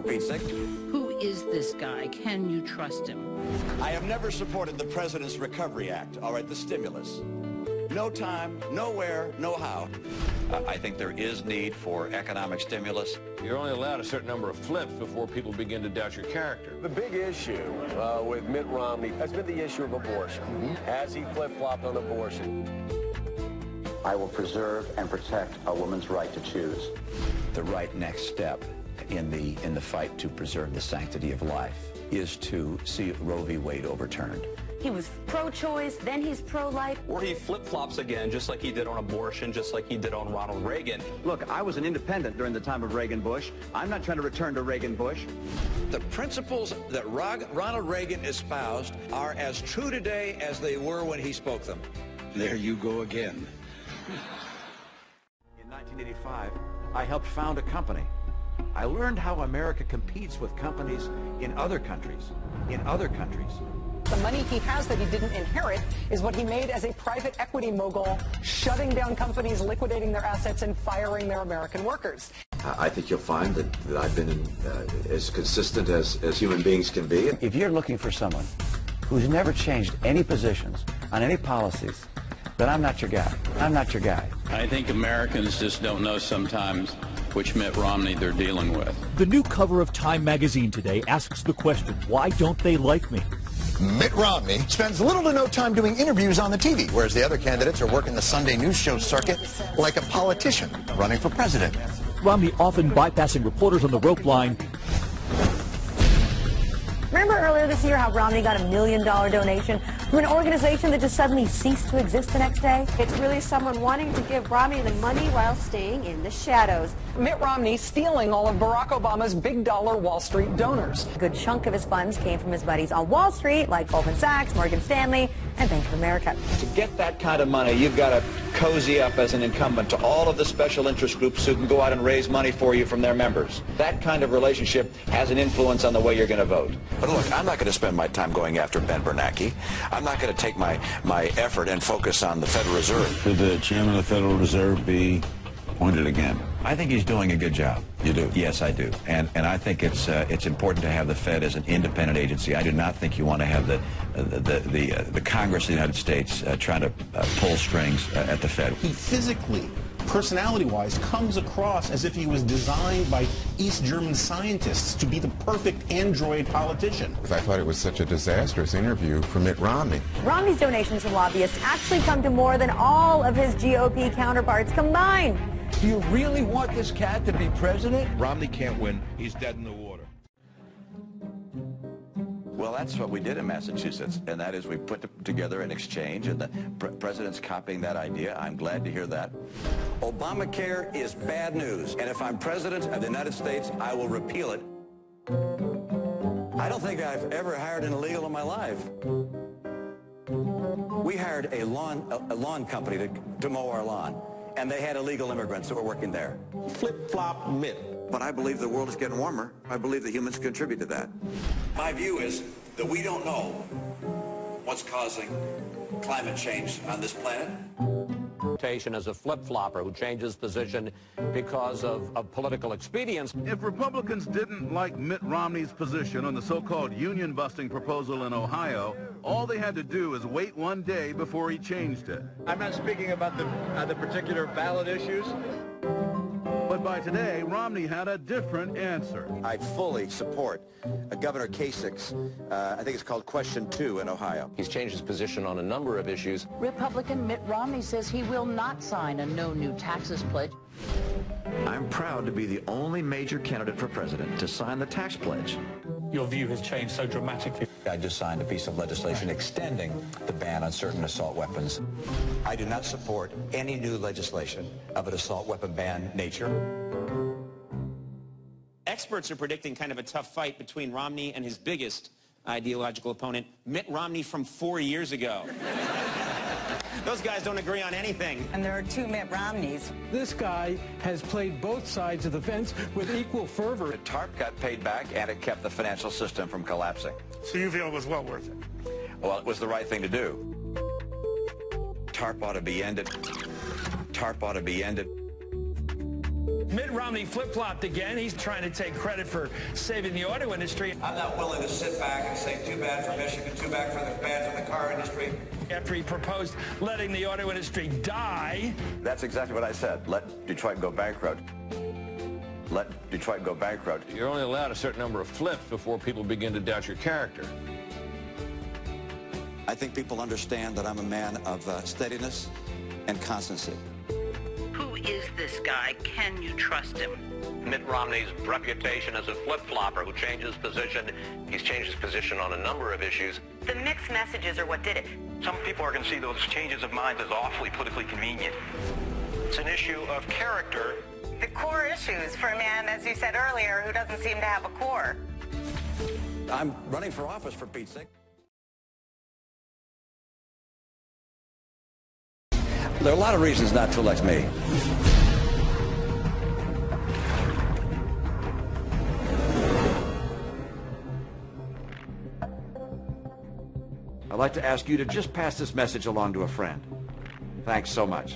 for Pete's sake. Who is this guy? Can you trust him? I have never supported the President's Recovery Act, all right, the stimulus. No time, nowhere, no how. I think there is need for economic stimulus. You're only allowed a certain number of flips before people begin to doubt your character. The big issue with Mitt Romney has been the issue of abortion. Has he flip-flopped on abortion? I will preserve and protect a woman's right to choose. The right next step in the fight to preserve the sanctity of life is to see Roe v. Wade overturned. He was pro-choice, then he's pro-life. Or he flip-flops again, just like he did on abortion, just like he did on Ronald Reagan. Look, I was an independent during the time of Reagan-Bush. I'm not trying to return to Reagan-Bush. The principles that Ronald Reagan espoused are as true today as they were when he spoke them. There you go again. In 1985, I helped found a company. I learned how America competes with companies in other countries. The money he has that he didn't inherit is what he made as a private equity mogul, shutting down companies, liquidating their assets, and firing their American workers. I think you'll find that I've been as consistent as human beings can be. If you're looking for someone who's never changed any positions on any policies, then I'm not your guy. I'm not your guy. I think Americans just don't know sometimes which Mitt Romney they're dealing with. The new cover of Time magazine today asks the question, why don't they like me? Mitt Romney spends little to no time doing interviews on the TV, whereas the other candidates are working the Sunday news show circuit like a politician running for president. Romney often bypassing reporters on the rope line. Remember earlier this year how Romney got $1 million donation from an organization that just suddenly ceased to exist the next day? It's really someone wanting to give Romney the money while staying in the shadows. Mitt Romney stealing all of Barack Obama's big dollar Wall Street donors. A good chunk of his funds came from his buddies on Wall Street, like Goldman Sachs, Morgan Stanley, and Bank of America. To get that kind of money, you've got to cozy up as an incumbent to all of the special interest groups who can go out and raise money for you from their members. That kind of relationship has an influence on the way you're going to vote. But look, I'm not going to spend my time going after Ben Bernanke. I'm not going to take my effort and focus on the Federal Reserve. Should the chairman of the Federal Reserve be appointed again? I think he's doing a good job. You do? Yes, I do. And I think it's important to have the Fed as an independent agency. I do not think you want to have the Congress of the United States trying to pull strings at the Fed. He physically, personality-wise, comes across as if he was designed by East German scientists to be the perfect android politician. I thought it was such a disastrous interview for Mitt Romney. Romney's donations from lobbyists actually come to more than all of his GOP counterparts combined. Do you really want this cat to be president? Romney can't win. He's dead in the water. Well, that's what we did in Massachusetts, and that is we put together an exchange, and the president's copying that idea. I'm glad to hear that. Obamacare is bad news, and if I'm president of the United States, I will repeal it. I don't think I've ever hired an illegal in my life. We hired a lawn company to mow our lawn, and they had illegal immigrants that were working there. Flip-flop Mitt. But I believe the world is getting warmer. I believe that humans contribute to that. My view is that we don't know what's causing climate change on this planet. As a flip-flopper who changes position because of political expedience. If Republicans didn't like Mitt Romney's position on the so-called union-busting proposal in Ohio, all they had to do is wait one day before he changed it. I'm not speaking about the particular ballot issues. But by today, Romney had a different answer. I fully support Governor Kasich's, I think it's called Question 2 in Ohio. He's changed his position on a number of issues. Republican Mitt Romney says he will not sign a no new taxes pledge. I'm proud to be the only major candidate for president to sign the tax pledge. Your view has changed so dramatically. I just signed a piece of legislation extending the ban on certain assault weapons. I do not support any new legislation of an assault weapon ban nature. Experts are predicting kind of a tough fight between Romney and his biggest ideological opponent, Mitt Romney from 4 years ago. Those guys don't agree on anything. And there are two Mitt Romneys. This guy has played both sides of the fence with equal fervor. The TARP got paid back, and it kept the financial system from collapsing. So you feel it was well worth it? Well, it was the right thing to do. TARP ought to be ended. TARP ought to be ended. Mitt Romney flip-flopped again. He's trying to take credit for saving the auto industry. I'm not willing to sit back and say too bad for Michigan, too bad for the car industry. After he proposed letting the auto industry die. That's exactly what I said. Let Detroit go bankrupt. Let Detroit go bankrupt. You're only allowed a certain number of flips before people begin to doubt your character. I think people understand that I'm a man of steadiness and constancy. Who is this guy? Can you trust him? Mitt Romney's reputation as a flip-flopper who changes position. He's changed his position on a number of issues. The mixed messages are what did it. Some people are going to see those changes of mind as awfully politically convenient. It's an issue of character. The core issues for a man, as you said earlier, who doesn't seem to have a core. I'm running for office, for Pete's sake. There are a lot of reasons not to elect me. I'd like to ask you to just pass this message along to a friend. Thanks so much.